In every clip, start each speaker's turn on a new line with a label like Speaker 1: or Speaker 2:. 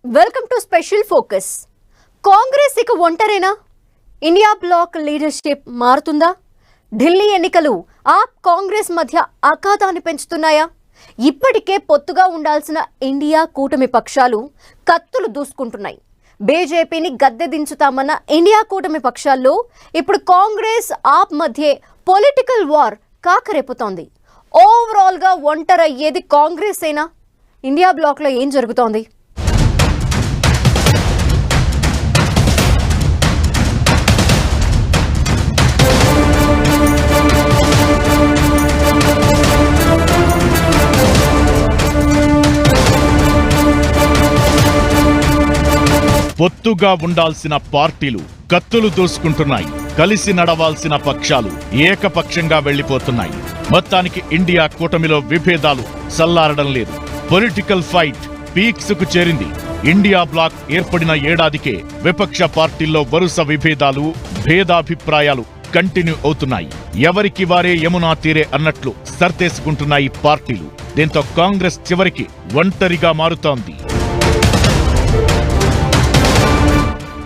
Speaker 1: Welcome to special focus. Congress ఇక ఒంటరేనా? India black leadership మారుతుందా? ఢిల్లీ ఎన్నికలు ఆప్ కాంగ్రెస్ మధ్య అగాధాన్ని పెంచుతున్నాయా? ఇప్పటికే పొత్తుగా ఉండాల్సిన ఇండియా కూటమి పక్షాలు కత్తులు దూసుకుంటున్నాయి. బీజేపీని గద్దె దించుతామన్న ఇండియా కూటమి పక్షాల్లో ఇప్పుడు కాంగ్రెస్ ఆప్ మధ్య పొలిటికల్ వార్ కాకరేపుతోంది. ఓవరాల్గా ఒంటరయ్యేది కాంగ్రెస్ ఏనా? ఇండియా బ్లాక్లో ఏం జరుగుతోంది?
Speaker 2: పొత్తుగా ఉండాల్సిన పార్టీలు కత్తులు దూసుకుంటున్నాయి. కలిసి నడవాల్సిన పక్షాలు ఏకపక్షంగా వెళ్లిపోతున్నాయి. మొత్తానికి ఇండియా కూటమిలో విభేదాలు చల్లారడం లేదు. పొలిటికల్ ఫైట్ పీక్స్ కు చేరింది. ఇండియా బ్లాక్ ఏర్పడిన ఏడాదికే విపక్ష పార్టీల్లో వరుస విభేదాలు, భేదాభిప్రాయాలు కంటిన్యూ అవుతున్నాయి. ఎవరికి వారే యమునా తీరే అన్నట్లు సర్దేసుకుంటున్నాయి పార్టీలు. దీంతో కాంగ్రెస్ చివరికి ఒంటరిగా మారుతోంది.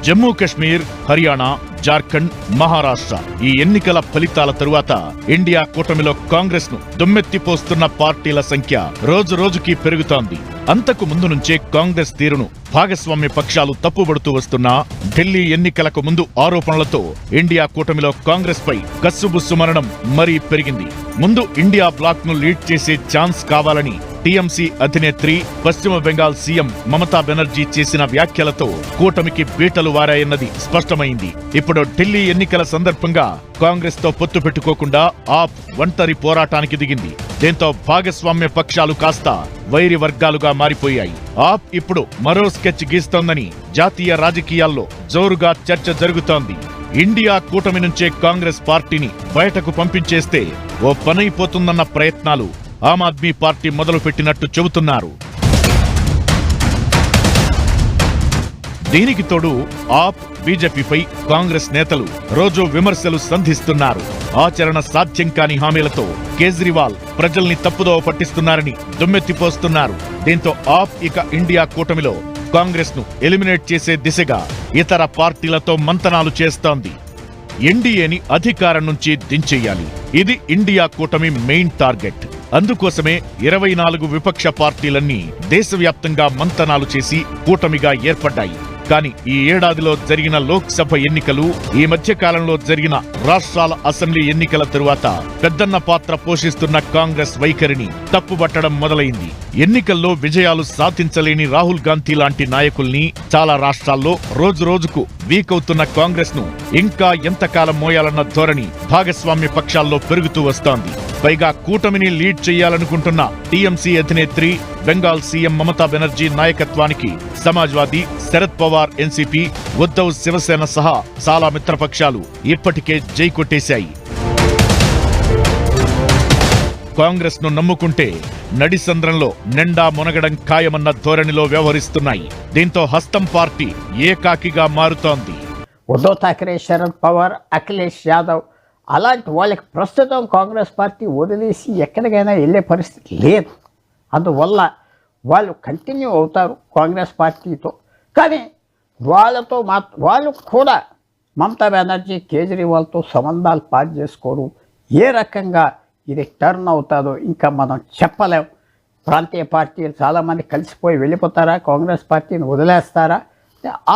Speaker 2: జమ్మూ కశ్మీర్, హర్యానా, జార్ఖండ్, మహారాష్ట్ర ఈ ఎన్నికల ఫలితాల తరువాత ఇండియా కూటమిలో కాంగ్రెస్ ను దుమ్మెత్తిపోస్తున్న పార్టీల సంఖ్య రోజు రోజుకి పెరుగుతోంది. అంతకు ముందు నుంచే కాంగ్రెస్ తీరును భాగస్వామ్య పక్షాలు తప్పుబడుతూ వస్తున్నా ఢిల్లీ ఎన్నికలకు ముందు ఆరోపణలతో ఇండియా కూటమిలో కాంగ్రెస్ పై కస్సుబుస్సుమనడం మరీ పెరిగింది. ముందు ఇండియా బ్లాక్ ను లీడ్ చేసే ఛాన్స్ కావాలని టీఎంసీ అధినేత్రి, పశ్చిమ బెంగాల్ సీఎం మమతా బెనర్జీ చేసిన వ్యాఖ్యలతో కూటమికి బీటలు వారాయన్నది స్పష్టమైంది. ఇప్పుడు ఢిల్లీ ఎన్నికల సందర్భంగా కాంగ్రెస్ తో పొత్తు పెట్టుకోకుండా ఆప్ ఒంటరి పోరాటానికి దిగింది. దీంతో భాగస్వామ్య పక్షాలు కాస్త వైరి వర్గాలుగా మారిపోయాయి. ఆప్ ఇప్పుడు మరో స్కెచ్ గీస్తోందని జాతీయ రాజకీయాల్లో జోరుగా చర్చ జరుగుతోంది. ఇండియా కూటమి నుంచే కాంగ్రెస్ పార్టీని బయటకు పంపించేస్తే ఓ పనైపోతుందన్న ప్రయత్నాలు ఆమ్ ఆద్మీ పార్టీ మొదలుపెట్టినట్టు చెబుతున్నారు. దీనికి తోడు ఆప్, బీజేపీపై కాంగ్రెస్ నేతలు రోజు విమర్శలు సంధిస్తున్నారు. ఆచరణ సాధ్యం కాని హామీలతో కేజ్రీవాల్ ప్రజల్ని తప్పుదోవ పట్టిస్తున్నారని దుమ్మెత్తిపోస్తున్నారు. దీంతో ఆప్ ఇక ఇండియా కూటమిలో కాంగ్రెస్ ను ఎలిమినేట్ చేసే దిశగా ఇతర పార్టీలతో మంతనాలు చేస్తోంది. ఎన్డీఏని అధికారం నుంచి దించేయాలి. ఇది ఇండియా కూటమి మెయిన్ టార్గెట్. అందుకోసమే 24 విపక్ష పార్టీలన్నీ దేశవ్యాప్తంగా మంతనాలు చేసి కూటమిగా ఏర్పడ్డాయి. కానీ ఈ ఏడాదిలో జరిగిన లోక్సభ ఎన్నికలు, ఈ మధ్య కాలంలో జరిగిన రాష్ట్రాల అసెంబ్లీ ఎన్నికల తరువాత పెద్దన్న పాత్ర పోషిస్తున్న కాంగ్రెస్ వైఖరిని తప్పుబట్టడం మొదలైంది. ఎన్నికల్లో విజయాలు సాధించలేని రాహుల్ గాంధీ లాంటి నాయకుల్ని చాలా రాష్ట్రాల్లో రోజు రోజుకు వీక్ అవుతున్న కాంగ్రెస్ ను ఇంకా ఎంతకాలం మోయాలన్న ధోరణి భాగస్వామ్య పక్షాల్లో పెరుగుతూ వస్తోంది. పైగా కూటమిని లీడ్ చేయాలనుకుంటున్న టీఎంసీ అధినేత్రి, బెంగాల్ సీఎం మమతా బెనర్జీ నాయకత్వానికి సమాజ్వాదీ, శరద్ పవార్ ఎన్సీపీ, ఉద్ధవ్ శివసేన సహా చాలా మిత్రపక్షాలు ఇప్పటికే జై కొట్టేశాయి. కాంగ్రెస్ ను నమ్ముకుంటే నడిసంద్రంలో నిండా మునగడం ఖాయమన్న ధోరణిలో వ్యవహరిస్తున్నాయి. దీంతో హస్తం పార్టీ ఏకాకిగా మారుతోంది.
Speaker 3: ఉద్ధవ్ ఠాక్రే, శరద్ పవార్, అఖిలేష్ యాదవ్ అలాంటి వాళ్ళకి ప్రస్తుతం కాంగ్రెస్ పార్టీ వదిలేసి ఎక్కడికైనా వెళ్ళే పరిస్థితి లేదు. అందువల్ల వాళ్ళు కంటిన్యూ అవుతారు కాంగ్రెస్ పార్టీతో. కానీ వాళ్ళు కూడా మమతా బెనర్జీ, కేజ్రీవాల్తో సంబంధాలు పాటు చేసుకోరు. ఏ రకంగా ఇది టర్న్ అవుతుందో ఇంకా మనం చెప్పలేం. ప్రాంతీయ పార్టీలు చాలామంది కలిసిపోయి వెళ్ళిపోతారా, కాంగ్రెస్ పార్టీని వదిలేస్తారా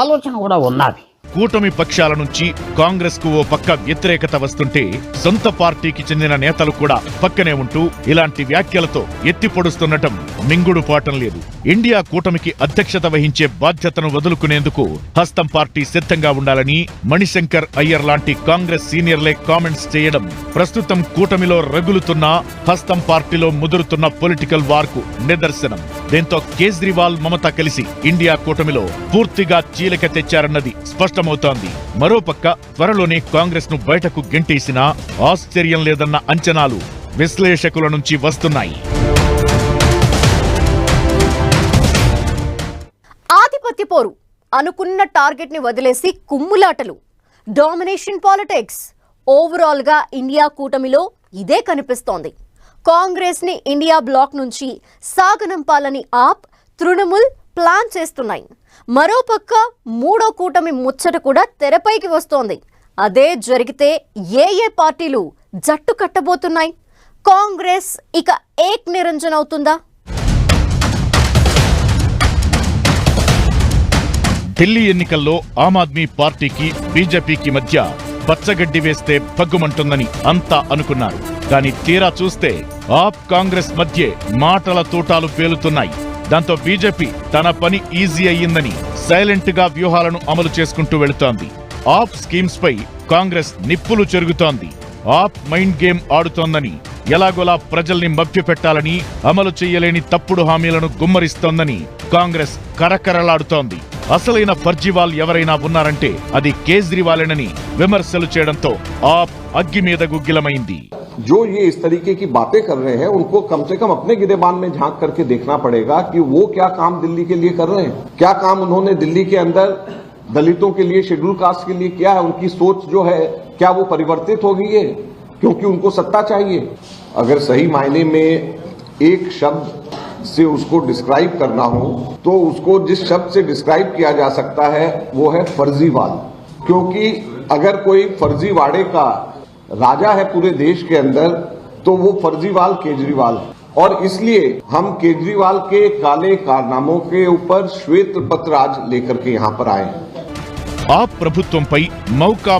Speaker 3: ఆలోచన కూడా ఉన్నది.
Speaker 2: కూటమి పక్షాల నుంచి కాంగ్రెస్ కు ఓ పక్క వ్యతిరేకత వస్తుంటే సొంత పార్టీకి చెందిన నేతలు కూడా పక్కనే ఉంటూ ఇలాంటి వ్యాఖ్యలతో ఎత్తిపొడుస్తుండటం మింగుడు పాటం లేదు. ఇండియా కూటమికి అధ్యక్షత వహించే బాధ్యతను వదులుకునేందుకు హస్తం పార్టీ సిద్ధంగా ఉండాలని మణిశంకర్ అయ్యర్ లాంటి కాంగ్రెస్ సీనియర్లే కామెంట్స్ చేయడం ప్రస్తుతం కూటమిలో రగులుతున్న హస్తం పార్టీలో ముదురుతున్న పొలిటికల్ వార్ కు నిదర్శనం. దీంతో కేజ్రీవాల్, మమత కలిసి ఇండియా కూటమిలో పూర్తిగా చీలిక తెచ్చారన్నది స్పష్టమవుతోంది. మరోపక్క త్వరలోనే కాంగ్రెస్ ను బయటకు గెంటేసినా ఆశ్చర్యం లేదన్న అంచనాలు విశ్లేషకుల నుంచి వస్తున్నాయి.
Speaker 1: ఆధిపత్య పోరు, అనుకున్న టార్గెట్ ని వదిలేసి కుమ్ములాటలు, డామినేషన్ పాలిటిక్స్. ఓవరాల్ గా ఇండియా కూటమిలో ఇదే కనిపిస్తోంది. కాంగ్రెస్ ని ఇండియా బ్లాక్ నుంచి సాగనంపాలని ఆప్, తృణమూల్, ప్లాన్ చేస్తున్నాయి. మరోపక్క మూడో కూటమి ముచ్చట కూడా తెరపైకి వస్తోంది. అదే జరిగితే ఏ పార్టీలు జట్టు కట్టబోతున్నాయి? కాంగ్రెస్ ఇక ఏక్ నిరంజన్ అవుతుందా?
Speaker 2: ఢిల్లీ ఎన్నికల్లో ఆమ్ ఆద్మీ పార్టీకి బీజేపీకి మధ్య పచ్చగడ్డి వేస్తే పగ్గుమంటుందని అంతా అనుకున్నారు. కానీ తీరా చూస్తే ఆప్ కాంగ్రెస్ మధ్య మాటల తూటాలు పేలుతున్నాయి. దాంతో బీజేపీ తన పని ఈజీ అయ్యిందని సైలెంట్ గా వ్యూహాలను అమలు చేసుకుంటూ వెళుతోంది. ఆప్ స్కీమ్స్ పై కాంగ్రెస్ నిప్పులు చెరుగుతోంది. ఆప్ మైండ్ గేమ్ ఆడుతోందని, ఎలాగోలా ప్రజల్ని మభ్యపెట్టాలని, అమలు చేయలేని తప్పుడు హామీలను గుమ్మరిస్తోందని కాంగ్రెస్ కరకరలాడుతోంది. అసలైన ఫర్జీవాల్ ఎవరైనా ఉన్నారంటే అది కేజ్రీవాలేనని విమర్శలు చేయడంతో ఆప్ అగ్గి మీద గుగ్గిలమైంది.
Speaker 4: जो ये इस तरीके की बातें कर रहे हैं उनको कम से कम अपने गिरेबान में झांक करके देखना पड़ेगा कि वो क्या काम दिल्ली के लिए कर रहे हैं, क्या काम उन्होंने दिल्ली के अंदर दलितों के लिए, शेड्यूल कास्ट के लिए किया है। उनकी सोच जो है क्या वो परिवर्तित हो गई है क्योंकि उनको सत्ता चाहिए? अगर सही मायने में एक शब्द से उसको डिस्क्राइब करना हो तो उसको जिस शब्द से डिस्क्राइब किया जा सकता है वो है फर्जीवाल। क्योंकि अगर कोई फर्जीवाड़े का राजा है पूरे देश के अंदर तो वो फर्जीवाल केजरीवाल है। और इसलिए हम केजरीवाल के काले कारनामों के ऊपर श्वेत पत्र आज लेकर के यहाँ पर आए हैं।
Speaker 2: ఆప్ ప్రభుత్వంపై మౌకా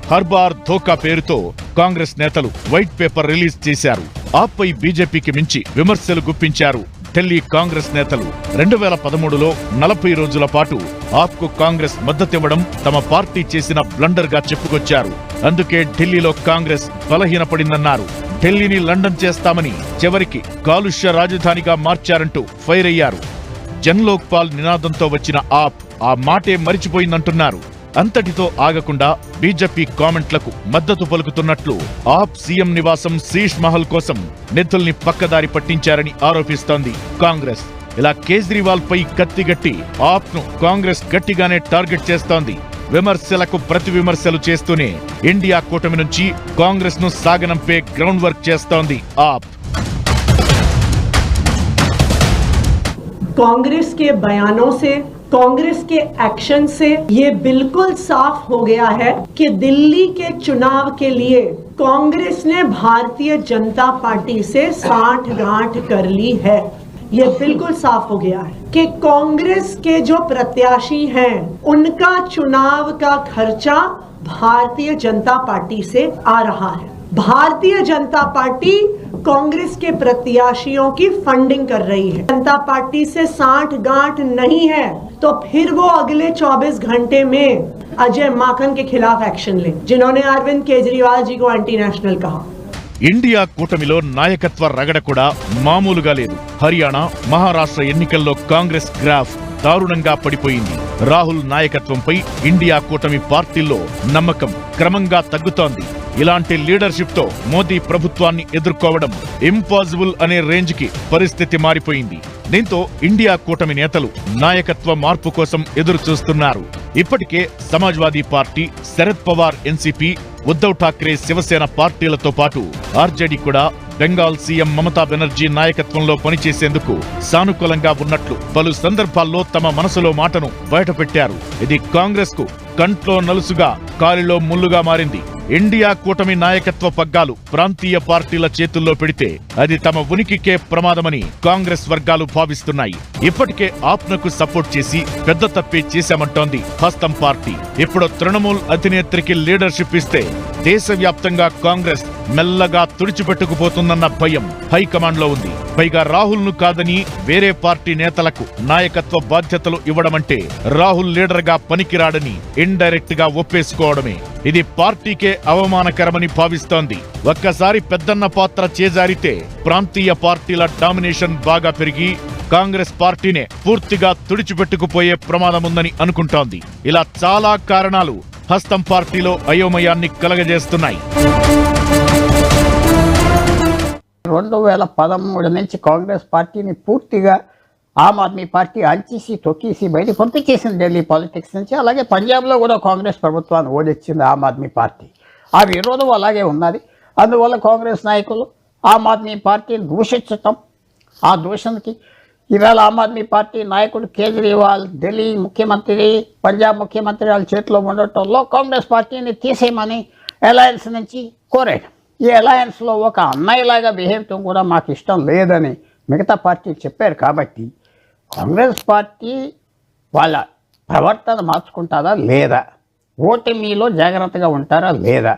Speaker 2: హర్ బార్ ధోకా పేరుతో కాంగ్రెస్ నేతలు వైట్ పేపర్ రిలీజ్ చేశారు. ఆప్పై బీజేపీకి మించి విమర్శలు గుప్పించారు ఢిల్లీ కాంగ్రెస్ నేతలు. 2013లో 40 రోజుల పాటు ఆప్కు కాంగ్రెస్ మద్దతివ్వడం తమ పార్టీ చేసిన బ్లండర్ గా చెప్పుకొచ్చారు. అందుకే ఢిల్లీలో కాంగ్రెస్ బలహీనపడిందన్నారు. ఢిల్లీని లండన్ చేస్తామని చివరికి కాలుష్య రాజధానిగా మార్చారంటూ ఫైర్ అయ్యారు. జన్ లోక్పాల్ నినాదంతో వచ్చిన ఆప్ ఆ మాటే మరిచిపోయిందంటున్నారు. అంతటితో ఆగకుండా బీజేపీ కామెంట్లకు మద్దతు పలుకుతున్నట్లు ఆప్ సీఎం నివాసం శీష్ మహల్ కోసం నిధుల్ని పక్కదారి పట్టించారని ఆరోపిస్తోంది కాంగ్రెస్. ఇలా కేజ్రీవాల్ పై కత్తిగట్టి ఆప్ ను కాంగ్రెస్ గట్టిగానే టార్గెట్ చేస్తోంది. విమర్శలకు ప్రతి విమర్శలు చేస్తూనే ఇండియా కూటమి నుంచి కాంగ్రెస్ ను సాగనంపే గ్రౌండ్ వర్క్ చేస్తోంది ఆప్.
Speaker 5: कांग्रेस के बयानों से, कांग्रेस के एक्शन से ये बिल्कुल साफ हो गया है कि दिल्ली के चुनाव के लिए कांग्रेस ने भारतीय जनता पार्टी से साठगांठ कर ली है। ये बिल्कुल साफ हो गया है कि कांग्रेस के जो प्रत्याशी हैं उनका चुनाव का खर्चा भारतीय जनता पार्टी से आ रहा है। भारतीय जनता पार्टी कांग्रेस के प्रत्याशियों की फंडिंग कर रही है। जनता पार्टी से साठगांठ नहीं है तो फिर वो अगले 24 घंटे में अजय माकन के खिलाफ एक्शन ले, जिन्होंने अरविंद केजरीवाल जी को एंटी नेशनल कहा।
Speaker 2: ఇండియా కూటమిలో నాయకత్వ రగడ కూడా మామూలుగా లేదు. హర్యానా, మహారాష్ట్ర ఎన్నికల్లో కాంగ్రెస్ గ్రాఫ్ దారుణంగా పడిపోయింది. రాహుల్ నాయకత్వంపై ఇండియా కూటమి పార్టీల్లో నమ్మకం క్రమంగా తగ్గుతోంది. ఇలాంటి లీడర్షిప్ తో మోదీ ప్రభుత్వాన్ని ఎదుర్కోవడం ఇంపాసిబుల్ అనే రేంజ్ కి పరిస్థితి మారిపోయింది. దీంతో ఇండియా కూటమి నేతలు నాయకత్వ మార్పు కోసం ఎదురు చూస్తున్నారు. ఇప్పటికే సమాజ్వాదీ పార్టీ, శరద్ పవార్ ఎన్సీపీ, ఉద్ధవ్ ఠాక్రే శివసేన పార్టీలతో పాటు ఆర్జేడీ కూడా బెంగాల్ సీఎం మమతా బెనర్జీ నాయకత్వంలో పనిచేసేందుకు సానుకూలంగా ఉన్నట్లు పలు సందర్భాల్లో తమ మనసులో మాటను బయటపెట్టారు. ఇది కాంగ్రెస్ కు కంట్లో నలుసుగా, కాలిలో ముల్లుగా మారింది. ఇండియా కూటమి నాయకత్వ పగ్గాలు ప్రాంతీయ పార్టీల చేతుల్లో పెడితే అది తమ ఉనికికే ప్రమాదమని కాంగ్రెస్ వర్గాలు భావిస్తున్నాయి. ఇప్పటికే ఆప్నకు సపోర్ట్ చేసి పెద్ద తప్పే చేశామంటోంది హస్తం పార్టీ. ఇప్పుడు తృణమూల్ అధినేత్రికి లీడర్షిప్ ఇస్తే దేశవ్యాప్తంగా కాంగ్రెస్ మెల్లగా తుడిచిపెట్టుకుపోతుందన్న భయం హైకమాండ్ లో ఉంది. పైగా రాహుల్ ను కాదని వేరే పార్టీ నేతలకు నాయకత్వ బాధ్యతలు ఇవ్వడమంటే రాహుల్ లీడర్ గా పనికిరాడని ఇండైరెక్ట్ గా ఒప్పేసుకోవడమే. ఇది పార్టీకే అవమానకరమని భావిస్తోంది. ఒక్కసారి పెద్దన్న పాత్ర చేజారితే ప్రాంతీయ పార్టీల డామినేషన్ బాగా పెరిగి కాంగ్రెస్ పార్టీనే పూర్తిగా తుడిచిపెట్టుకుపోయే ప్రమాదముందని అనుకుంటోంది. ఇలా చాలా కారణాలు హస్తం పార్టీలో అయోమయాన్ని కలగజేస్తున్నాయి.
Speaker 3: 2013 నుంచి కాంగ్రెస్ పార్టీని పూర్తిగా ఆమ్ ఆద్మీ పార్టీ అంచేసి తొక్కేసి బయట పంపించేసింది ఢిల్లీ పాలిటిక్స్ నుంచి. అలాగే పంజాబ్లో కూడా కాంగ్రెస్ ప్రభుత్వాన్ని ఓడించింది ఆమ్ ఆద్మీ పార్టీ. ఆ విరోధం అలాగే ఉన్నది. అందువల్ల కాంగ్రెస్ నాయకులు ఆమ్ ఆద్మీ పార్టీని దూషించటం, ఆ దూషణకి ఇవాళ ఆమ్ ఆద్మీ పార్టీ నాయకుడు కేజ్రీవాల్ ఢిల్లీ ముఖ్యమంత్రి, పంజాబ్ ముఖ్యమంత్రి వాళ్ళ చేతిలో ఉండటంలో కాంగ్రెస్ పార్టీని తీసేయమని అలయన్స్ నుంచి కోరాడు. ఈ అలయన్స్లో ఒక అన్నయ్యలాగా బిహేవ్ చేయడం కూడా మాకు ఇష్టం లేదని మిగతా పార్టీలు చెప్పారు. కాబట్టి కాంగ్రెస్ పార్టీ వాళ్ళ ప్రవర్తన మార్చుకుంటారా లేదా, ఓటమిలో జాగ్రత్తగా ఉంటారా లేదా?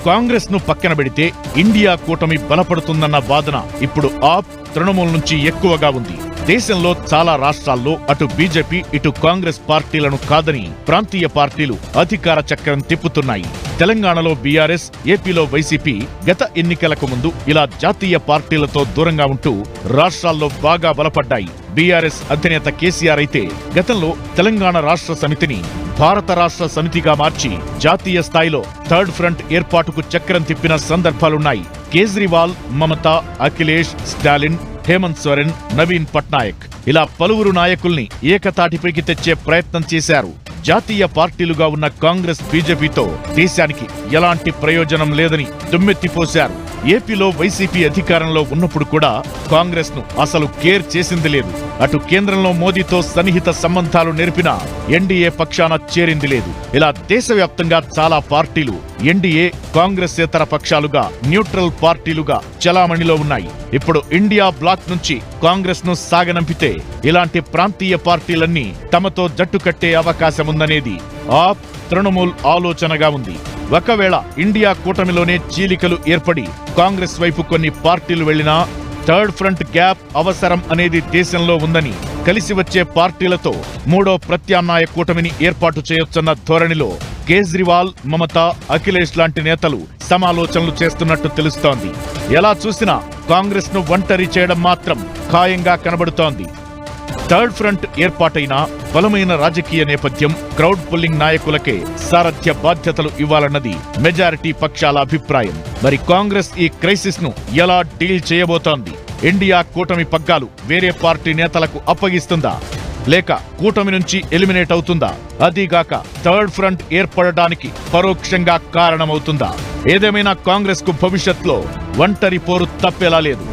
Speaker 2: కాంగ్రెస్ ను పక్కన పెడితే ఇండియా కూటమి బలపడుతుందన్న వాదన ఇప్పుడు ఆప్, తృణమూల్ నుంచి ఎక్కువగా ఉంది. దేశంలో చాలా రాష్ట్రాల్లో అటు బీజేపీ ఇటు కాంగ్రెస్ పార్టీలను కాదని ప్రాంతీయ పార్టీలు అధికార చక్రం తిప్పుతున్నాయి. తెలంగాణలో బీఆర్ఎస్, ఏపీలో వైసీపీ గత ఎన్నికలకు ముందు ఇలా జాతీయ పార్టీలతో దూరంగా ఉంటూ రాష్ట్రాల్లో బాగా బలపడ్డాయి. బీఆర్ఎస్ అధినేత కేసీఆర్ అయితే గతంలో తెలంగాణ రాష్ట్ర సమితిని భారత రాష్ట్ర సమితిగా మార్చి జాతీయ స్థాయిలో థర్డ్ ఫ్రంట్ ఏర్పాటుకు చక్రం తిప్పిన సందర్భాలున్నాయి. కేజ్రీవాల్, మమతా, అఖిలేష్, స్టాలిన్, హేమంత్ సోరెన్, నవీన్ పట్నాయక్ ఇలా పలువురు నాయకుల్ని ఏకతాటిపైకి తెచ్చే ప్రయత్నం చేశారు. జాతీయ పార్టీలుగా ఉన్న కాంగ్రెస్, బీజేపీతో దేశానికి ఎలాంటి ప్రయోజనం లేదని దుమ్మెత్తిపోశారు. ఏపీలో వైసీపీ అధికారంలో ఉన్నప్పుడు కూడా కాంగ్రెస్ ను అసలు కేర్ చేసింది లేదు. అటు కేంద్రంలో మోదీతో సన్నిహిత సంబంధాలు నెరిపిన ఎన్డీఏ పక్షాన చేరింది లేదు. ఇలా దేశవ్యాప్తంగా చాలా పార్టీలు ఎన్డీఏ, కాంగ్రెస్ ఏతర పక్షాలుగా, న్యూట్రల్ పార్టీలుగా చలామణిలో ఉన్నాయి. ఇప్పుడు ఇండియా బ్లాక్ నుంచి కాంగ్రెస్ ను సాగనంపితే ఇలాంటి ప్రాంతీయ పార్టీలన్నీ తమతో జట్టు కట్టే అవకాశముందనేది ఆప్, తృణమూల్ ఆలోచనగా ఉంది. ఒకవేళ ఇండియా కూటమిలోనే చీలికలు ఏర్పడి కాంగ్రెస్ వైపు కొన్ని పార్టీలు వెళ్లినా థర్డ్ ఫ్రంట్ గ్యాప్ అవసరం అనేది దేశంలో ఉందని, కలిసి వచ్చే పార్టీలతో మూడో ప్రత్యామ్నాయ కూటమిని ఏర్పాటు చేయొచ్చన్న ధోరణిలో కేజ్రీవాల్, మమతా, అఖిలేష్ లాంటి నేతలు సమాలోచనలు చేస్తున్నట్టు తెలుస్తోంది. ఎలా చూసినా కాంగ్రెస్ ను ఒంటరి చేయడం మాత్రం ఖాయంగా కనబడుతోంది. థర్డ్ ఫ్రంట్ ఏర్పాటైన బలమైన రాజకీయ నేపథ్యం, క్రౌడ్ పుల్లింగ్ నాయకులకే సారథ్య బాధ్యతలు ఇవ్వాలన్నది మెజారిటీ పక్షాల అభిప్రాయం. మరి కాంగ్రెస్ ఈ క్రైసిస్ ను ఎలా డీల్ చేయబోతోంది? ఇండియా కూటమి పగ్గాలు వేరే పార్టీ నేతలకు అప్పగిస్తుందా, లేక కూటమి నుంచి ఎలిమినేట్ అవుతుందా? అదీగాక థర్డ్ ఫ్రంట్ ఏర్పడడానికి పరోక్షంగా కారణమవుతుందా? ఏదేమైనా కాంగ్రెస్ కు భవిష్యత్తులో ఒంటరి పోరు తప్పేలా లేదు.